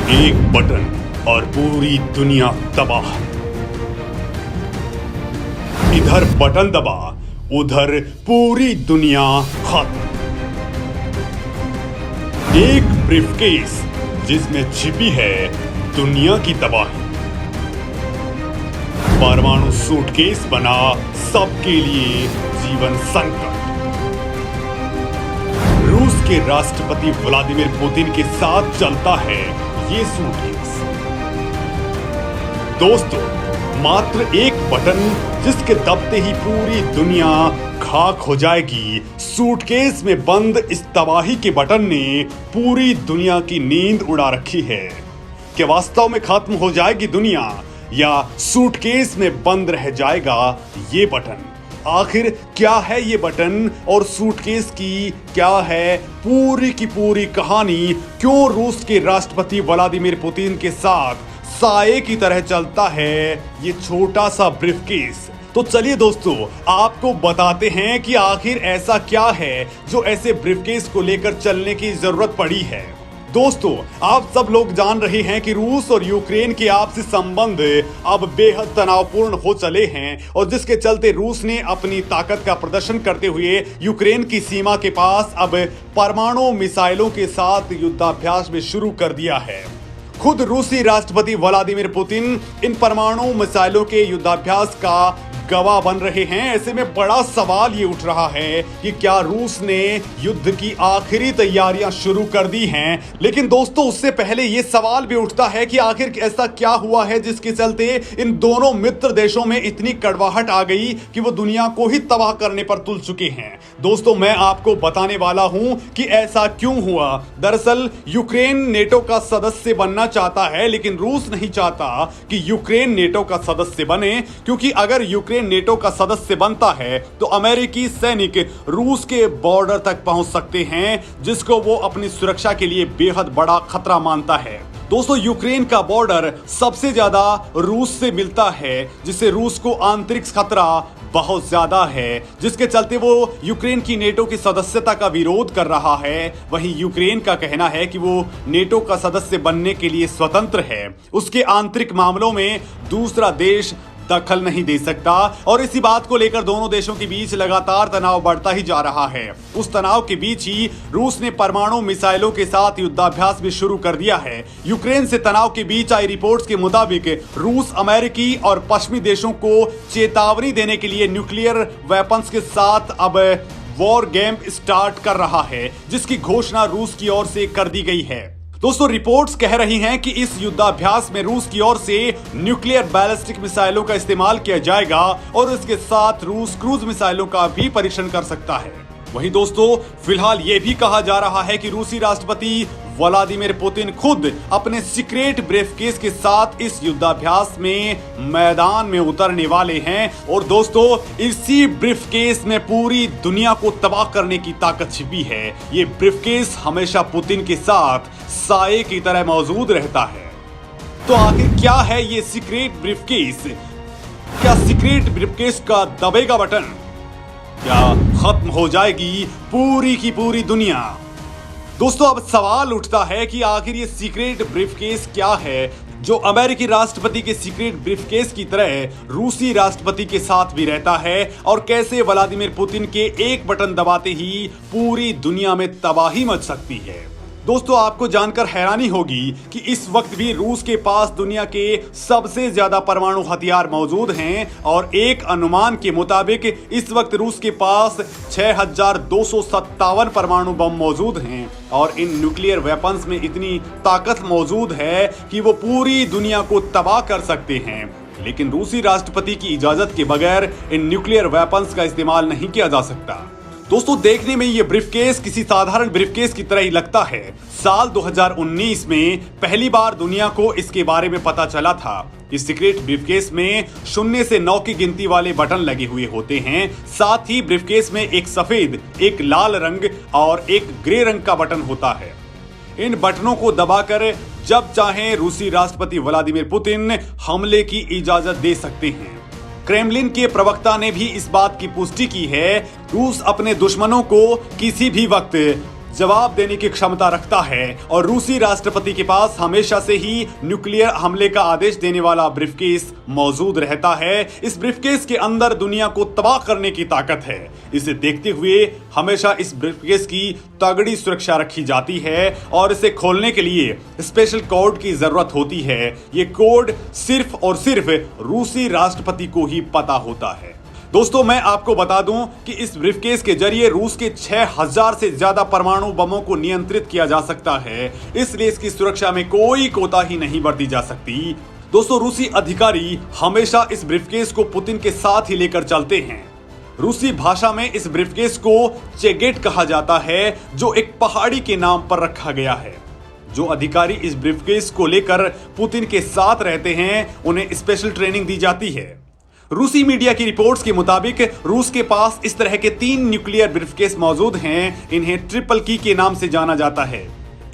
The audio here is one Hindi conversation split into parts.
एक बटन और पूरी दुनिया तबाह। इधर बटन दबा, उधर पूरी दुनिया खत्म। एक ब्रीफकेस जिसमें छिपी है दुनिया की तबाही। परमाणु सूटकेस बना सबके लिए जीवन संकट। रूस के राष्ट्रपति व्लादिमीर पुतिन के साथ चलता है ये सूटकेस। दोस्तों, मात्र एक बटन जिसके दबते ही पूरी दुनिया खाक हो जाएगी। सूटकेस में बंद इस तबाही के बटन ने पूरी दुनिया की नींद उड़ा रखी है। क्या वास्तव में खत्म हो जाएगी दुनिया, या सूटकेस में बंद रह जाएगा ये बटन? आखिर क्या है ये बटन और सूटकेस की क्या है पूरी की पूरी कहानी? क्यों रूस के राष्ट्रपति व्लादिमीर पुतिन के साथ साए की तरह चलता है ये छोटा सा ब्रीफकेस? तो चलिए दोस्तों, आपको बताते हैं कि आखिर ऐसा क्या है जो ऐसे ब्रीफकेस को लेकर चलने की जरूरत पड़ी है। दोस्तों, आप सब लोग जान रहे हैं कि रूस और यूक्रेन के आपसी संबंध अब बेहद तनावपूर्ण हो चले हैं, और जिसके चलते रूस ने अपनी ताकत का प्रदर्शन करते हुए यूक्रेन की सीमा के पास अब परमाणु मिसाइलों के साथ युद्धाभ्यास भी शुरू कर दिया है। खुद रूसी राष्ट्रपति व्लादिमीर पुतिन इन परमाणु मिसाइलों के युद्धाभ्यास का गवाह बन रहे हैं। ऐसे में बड़ा सवाल ये उठ रहा है कि क्या रूस ने युद्ध की आखिरी तैयारियां शुरू कर दी हैं? लेकिन दोस्तों, उससे पहले ये सवाल भी उठता है कि आखिर ऐसा क्या हुआ है जिसके चलते इन दोनों मित्र देशों में इतनी कड़वाहट आ गई कि वो दुनिया को ही तबाह करने पर तुल चुके हैं। दोस्तों, मैं आपको बताने वाला हूं कि ऐसा क्यों हुआ। दरअसल यूक्रेन नेटो का सदस्य बनना चाहता है, लेकिन रूस नहीं चाहता कि यूक्रेन नेटो का सदस्य बने, क्योंकि अगर यूक्रेन नेटो का सदस्य बनता है तो अमेरिकी सैनिक रूस के बॉर्डर तक पहुंच सकते हैं, जिसको वो अपनी सुरक्षा के लिए बेहद बड़ा खतरा मानता है। दोस्तों, यूक्रेन का बॉर्डर सबसे ज्यादा रूस से मिलता है, जिससे रूस को आंतरिक खतरा बहुत ज्यादा है, जिसके चलते वो यूक्रेन की नेटो की सदस्यता का विरोध कर रहा है। वहीं यूक्रेन का कहना है कि वो नेटो का सदस्य बनने के लिए स्वतंत्र है, उसके आंतरिक मामलों में दूसरा देश दखल नहीं दे सकता, और इसी बात को लेकर दोनों देशों के बीच लगातार तनाव बढ़ता ही जा रहा है। उस तनाव के बीच ही रूस ने परमाणु मिसाइलों के साथ युद्धाभ्यास भी शुरू कर दिया है। यूक्रेन से तनाव के बीच आई रिपोर्ट्स के मुताबिक रूस अमेरिकी और पश्चिमी देशों को चेतावनी देने के लिए न्यूक्लियर वेपन्स के साथ अब वॉर गेम स्टार्ट कर रहा है, जिसकी घोषणा रूस की ओर से कर दी गई है। दोस्तों, रिपोर्ट्स कह रही हैं कि इस युद्धाभ्यास में रूस की ओर से न्यूक्लियर बैलिस्टिक मिसाइलों का इस्तेमाल किया जाएगा, और इसके साथ रूस क्रूज मिसाइलों का भी परीक्षण कर सकता है। वहीं दोस्तों, फिलहाल ये भी कहा जा रहा है कि रूसी राष्ट्रपति व्लादिमीर पुतिन खुद अपने सीक्रेट ब्रीफकेस के साथ इस युद्धाभ्यास में मैदान में उतरने वाले हैं। और दोस्तों, इसी ब्रीफकेस में पूरी दुनिया को तबाह करने की ताकत छिपी है। ये ब्रीफकेस हमेशा पुतिन के साथ साए की तरह मौजूद रहता है। तो आखिर क्या है ये सीक्रेट ब्रीफकेस? क्या सीक्रेट ब्रीफकेस का दबेगा बटन? क्या खत्म हो जाएगी पूरी की पूरी दुनिया? दोस्तों, अब सवाल उठता है कि आखिर ये सीक्रेट ब्रीफकेस क्या है जो अमेरिकी राष्ट्रपति के सीक्रेट ब्रीफकेस की तरह रूसी राष्ट्रपति के साथ भी रहता है, और कैसे व्लादिमीर पुतिन के एक बटन दबाते ही पूरी दुनिया में तबाही मच सकती है। दोस्तों, आपको जानकर हैरानी होगी कि इस वक्त भी रूस के पास दुनिया के सबसे ज्यादा परमाणु हथियार मौजूद हैं, और एक अनुमान के मुताबिक इस वक्त रूस के पास 6257 परमाणु बम मौजूद हैं, और इन न्यूक्लियर वेपन्स में इतनी ताकत मौजूद है कि वो पूरी दुनिया को तबाह कर सकते हैं। लेकिन रूसी राष्ट्रपति की इजाजत के बगैर इन न्यूक्लियर वेपन्स का इस्तेमाल नहीं किया जा सकता। दोस्तों, देखने में ये ब्रीफकेस किसी साधारण ब्रीफकेस की तरह ही लगता है। साल 2019 में पहली बार दुनिया को इसके बारे में पता चला था। इस सीक्रेट ब्रीफकेस में 0 से 9 की गिनती वाले बटन लगे हुए होते हैं। साथ ही ब्रीफकेस में एक सफेद, एक लाल रंग और एक ग्रे रंग का बटन होता है। इन बटनों को दबाकर जब चाहें रूसी राष्ट्रपति व्लादिमीर पुतिन हमले की इजाजत दे सकते हैं। क्रेमलिन के प्रवक्ता ने भी इस बात की पुष्टि की है। रूस अपने दुश्मनों को किसी भी वक्त जवाब देने की क्षमता रखता है और रूसी राष्ट्रपति के पास हमेशा से ही न्यूक्लियर हमले का आदेश देने वाला ब्रीफकेस मौजूद रहता है। इस ब्रीफकेस के अंदर दुनिया को तबाह करने की ताकत है। इसे देखते हुए हमेशा इस ब्रीफकेस की तगड़ी सुरक्षा रखी जाती है और इसे खोलने के लिए स्पेशल कोड की जरूरत होती है। ये कोड सिर्फ और सिर्फ रूसी राष्ट्रपति को ही पता होता है। दोस्तों, मैं आपको बता दूं कि इस ब्रीफकेस के जरिए रूस के 6000 से ज्यादा परमाणु बमों को नियंत्रित किया जा सकता है, इसलिए इसकी सुरक्षा में कोई कोताही नहीं बरती जा सकती। दोस्तों, रूसी अधिकारी हमेशा इस ब्रीफकेस को पुतिन के साथ ही लेकर चलते हैं। रूसी भाषा में इस ब्रीफकेस को चेगेट कहा जाता है, जो एक पहाड़ी के नाम पर रखा गया है। जो अधिकारी इस ब्रीफकेस को लेकर पुतिन के साथ रहते हैं, उन्हें स्पेशल ट्रेनिंग दी जाती है। रूसी मीडिया की रिपोर्ट्स के मुताबिक रूस के पास इस तरह के 3 न्यूक्लियर ब्रीफकेस मौजूद हैं। इन्हें ट्रिपल की के नाम से जाना जाता है।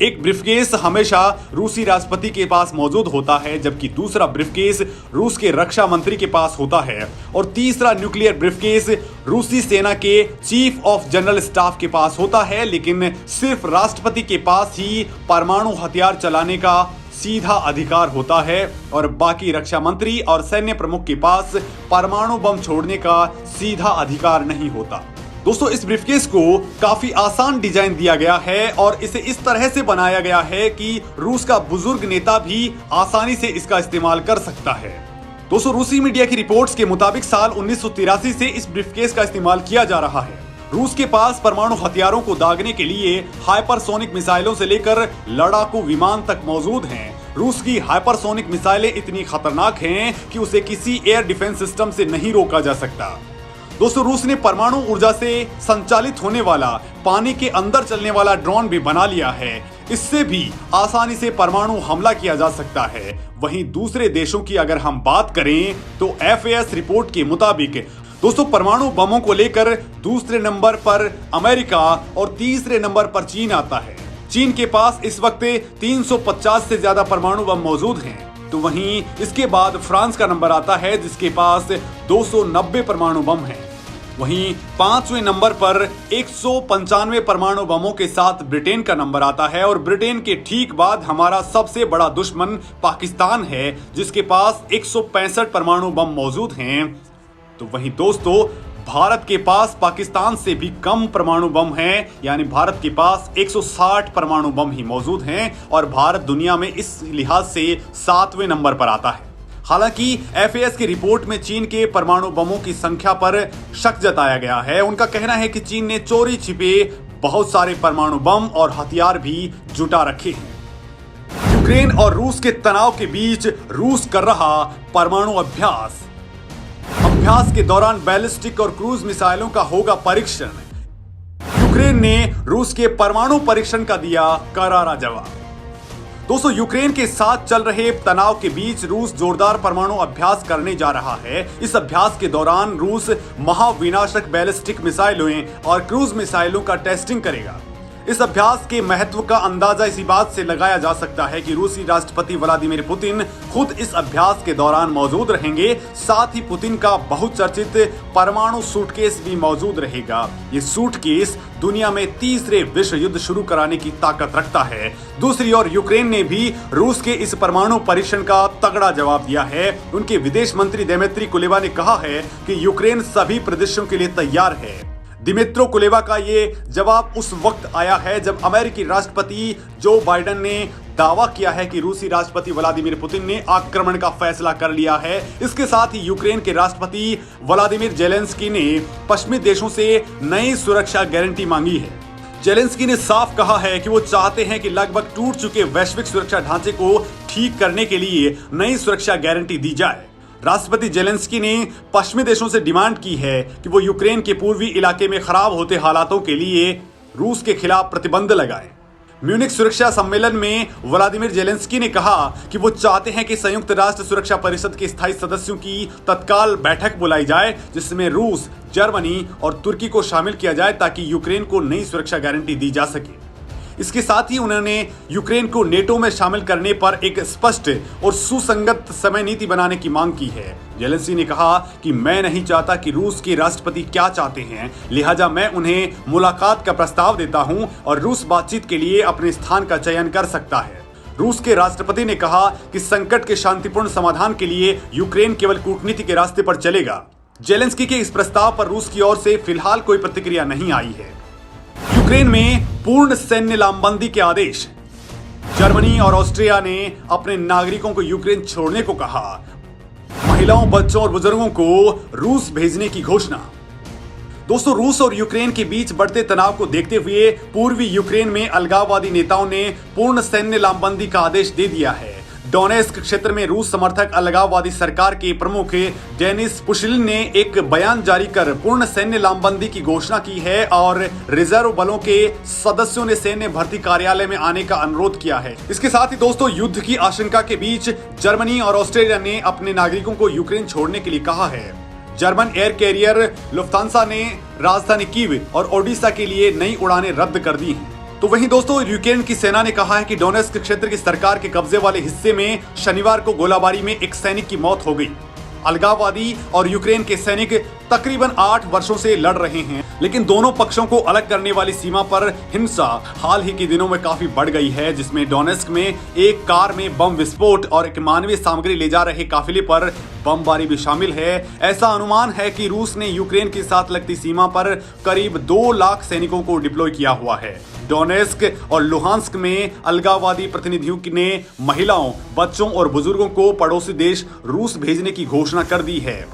एक ब्रीफकेस हमेशा रूसी राष्ट्रपति के पास मौजूद होता है, जबकि दूसरा ब्रीफकेस रूस के रक्षा मंत्री के पास होता है और तीसरा न्यूक्लियर ब्रीफकेस रूसी सेना के चीफ ऑफ जनरल स्टाफ के पास होता है। लेकिन सिर्फ राष्ट्रपति के पास ही परमाणु हथियार चलाने का सीधा अधिकार होता है और बाकी रक्षा मंत्री और सैन्य प्रमुख के पास परमाणु बम छोड़ने का सीधा अधिकार नहीं होता। दोस्तों, इस ब्रीफकेस को काफी आसान डिजाइन दिया गया है और इसे इस तरह से बनाया गया है कि रूस का बुजुर्ग नेता भी आसानी से इसका इस्तेमाल कर सकता है। दोस्तों, रूसी मीडिया की रिपोर्ट्स के मुताबिक साल 1983 से इस ब्रीफकेस का इस्तेमाल किया जा रहा है। रूस के पास परमाणु हथियारों को दागने के लिए हाइपरसोनिक मिसाइलों से लेकर लड़ाकू विमान तक मौजूद हैं। रूस की हाइपरसोनिक मिसाइलें इतनी खतरनाक हैं कि उसे किसी एयर डिफेंस सिस्टम से नहीं रोका जा सकता। दोस्तों, रूस ने परमाणु ऊर्जा से संचालित होने वाला पानी के अंदर चलने वाला ड्रोन भी बना लिया है। इससे भी आसानी से परमाणु हमला किया जा सकता है। वहीं दूसरे देशों की अगर हम बात करें तो FAS रिपोर्ट के मुताबिक दोस्तों, परमाणु बमों को लेकर दूसरे नंबर पर अमेरिका और तीसरे नंबर पर चीन आता है। चीन के पास इस वक्त 350 से ज्यादा परमाणु बम मौजूद हैं। तो वहीं इसके बाद फ्रांस का नंबर आता है, जिसके पास 290 परमाणु बम हैं। वहीं 5वें नंबर पर 195 परमाणु बमों के साथ ब्रिटेन का नंबर आता है और ब्रिटेन के ठीक बाद हमारा सबसे बड़ा दुश्मन पाकिस्तान है, जिसके पास 165 परमाणु बम मौजूद हैं। तो वहीं दोस्तों, भारत के पास पाकिस्तान से भी कम परमाणु बम हैं, यानी भारत के पास 160 परमाणु बम ही मौजूद हैं और भारत दुनिया में इस लिहाज से 7वें नंबर पर आता है। हालांकि FAS की रिपोर्ट में चीन के परमाणु बमों की संख्या पर शक जताया गया है। उनका कहना है कि चीन ने चोरी छिपे बहुत सारे परमाणु बम और हथियार भी जुटा रखे हैं। यूक्रेन और रूस के तनाव के बीच रूस कर रहा परमाणु अभ्यास के दौरान बैलिस्टिक और क्रूज मिसाइलों का होगा परीक्षण। यूक्रेन ने रूस के परमाणु परीक्षण का दिया करारा जवाब। दोस्तों, यूक्रेन के साथ चल रहे तनाव के बीच रूस जोरदार परमाणु अभ्यास करने जा रहा है। इस अभ्यास के दौरान रूस महाविनाशक बैलिस्टिक मिसाइलों और क्रूज मिसाइलों का टेस्टिंग करेगा। इस अभ्यास के महत्व का अंदाजा इसी बात से लगाया जा सकता है कि रूसी राष्ट्रपति व्लादिमीर पुतिन खुद इस अभ्यास के दौरान मौजूद रहेंगे। साथ ही पुतिन का बहुचर्चित परमाणु सूटकेस भी मौजूद रहेगा। ये सूटकेस दुनिया में तीसरे विश्व युद्ध शुरू कराने की ताकत रखता है। दूसरी ओर यूक्रेन ने भी रूस के इस परमाणु परीक्षण का तगड़ा जवाब दिया है। उनके विदेश मंत्री दिमित्री कुलेबा ने कहा है कि यूक्रेन सभी परिदृश्यों के लिए तैयार है। दिमित्रो कुलेबा का ये जवाब उस वक्त आया है जब अमेरिकी राष्ट्रपति जो बाइडेन ने दावा किया है कि रूसी राष्ट्रपति व्लादिमीर पुतिन ने आक्रमण का फैसला कर लिया है। इसके साथ ही यूक्रेन के राष्ट्रपति व्लादिमीर जेलेंस्की ने पश्चिमी देशों से नई सुरक्षा गारंटी मांगी है। जेलेंस्की ने साफ कहा है कि वो चाहते हैं कि लगभग टूट चुके वैश्विक सुरक्षा ढांचे को ठीक करने के लिए नई सुरक्षा गारंटी दी जाए। राष्ट्रपति जेलेंस्की ने पश्चिमी देशों से डिमांड की है कि वो यूक्रेन के पूर्वी इलाके में खराब होते हालातों के लिए रूस के खिलाफ प्रतिबंध लगाएं। म्यूनिख सुरक्षा सम्मेलन में व्लादिमीर जेलेंस्की ने कहा कि वो चाहते हैं कि संयुक्त राष्ट्र सुरक्षा परिषद के स्थायी सदस्यों की तत्काल बैठक बुलाई जाए, जिसमें रूस, जर्मनी और तुर्की को शामिल किया जाए ताकि यूक्रेन को नई सुरक्षा गारंटी दी जा सके। इसके साथ ही उन्होंने यूक्रेन को नेटो में शामिल करने पर एक स्पष्ट और सुसंगत समय नीति बनाने की मांग की है। जेलेंस्की ने कहा कि मैं नहीं चाहता कि रूस के राष्ट्रपति क्या चाहते हैं, लिहाजा मैं उन्हें मुलाकात का प्रस्ताव देता हूं और रूस बातचीत के लिए अपने स्थान का चयन कर सकता है। रूस के राष्ट्रपति ने कहा कि संकट के शांतिपूर्ण समाधान के लिए यूक्रेन केवल कूटनीति के रास्ते पर चलेगा। जेलेंस्की के इस प्रस्ताव पर रूस की ओर से फिलहाल कोई प्रतिक्रिया नहीं आई है। यूक्रेन में पूर्ण सैन्य लामबंदी के आदेश। जर्मनी और ऑस्ट्रिया ने अपने नागरिकों को यूक्रेन छोड़ने को कहा। महिलाओं, बच्चों और बुजुर्गों को रूस भेजने की घोषणा। दोस्तों, रूस और यूक्रेन के बीच बढ़ते तनाव को देखते हुए पूर्वी यूक्रेन में अलगाववादी नेताओं ने पूर्ण सैन्य लामबंदी का आदेश दे दिया है। डोनेस्क क्षेत्र में रूस समर्थक अलगाववादी सरकार के प्रमुख डेनिस पुशिलिन ने एक बयान जारी कर पूर्ण सैन्य लामबंदी की घोषणा की है और रिजर्व बलों के सदस्यों ने सैन्य भर्ती कार्यालय में आने का अनुरोध किया है। इसके साथ ही दोस्तों, युद्ध की आशंका के बीच जर्मनी और ऑस्ट्रेलिया ने अपने नागरिकों को यूक्रेन छोड़ने के लिए कहा है। जर्मन एयर कैरियर लुफ्तांसा ने राजधानी कीव और ओडिशा के लिए नई उड़ानें रद्द कर दी हैं। तो वहीं दोस्तों, यूक्रेन की सेना ने कहा है कि डोनेस्क क्षेत्र की सरकार के कब्जे वाले हिस्से में शनिवार को गोलाबारी में एक सैनिक की मौत हो गई। अलगाववादी और यूक्रेन के सैनिक तकरीबन 8 वर्षों से लड़ रहे हैं, लेकिन दोनों पक्षों को अलग करने वाली सीमा पर हिंसा हाल ही के दिनों में काफी बढ़ गई है, जिसमें डोनेस्क में एक कार में बम विस्फोट और एक मानवीय सामग्री ले जा रहे काफिले पर बमबारी भी शामिल है। ऐसा अनुमान है कि रूस ने यूक्रेन के साथ लगती सीमा पर करीब 2 लाख सैनिकों को डिप्लॉय किया हुआ है। डोनेस्क और लुहांस्क में अलगाववादी प्रतिनिधियों ने महिलाओं, बच्चों और बुजुर्गों को पड़ोसी देश रूस भेजने की घोषणा कर दी है।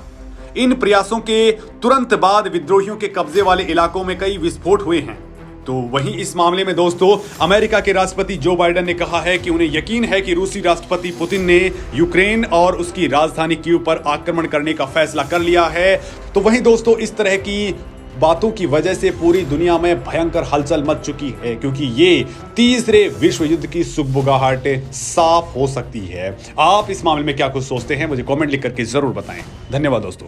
इन प्रयासों के तुरंत बाद विद्रोहियों के कब्जे वाले इलाकों में कई विस्फोट हुए हैं। तो वहीं इस मामले में दोस्तों, अमेरिका के राष्ट्रपति जो बाइडेन ने कहा है कि उन्हें यकीन है कि रूसी राष्ट्रपति पुतिन ने यूक्रेन और उसकी राजधानी कीव पर आक्रमण करने का फैसला कर लिया है। तो वहीं दोस्तों, इस तरह की बातों की वजह से पूरी दुनिया में भयंकर हलचल मच चुकी है, क्योंकि ये तीसरे विश्व युद्ध की सुगबुगाहट साफ हो सकती है। आप इस मामले में क्या कुछ सोचते हैं, मुझे कमेंट लिख करके जरूर बताएं। धन्यवाद दोस्तों।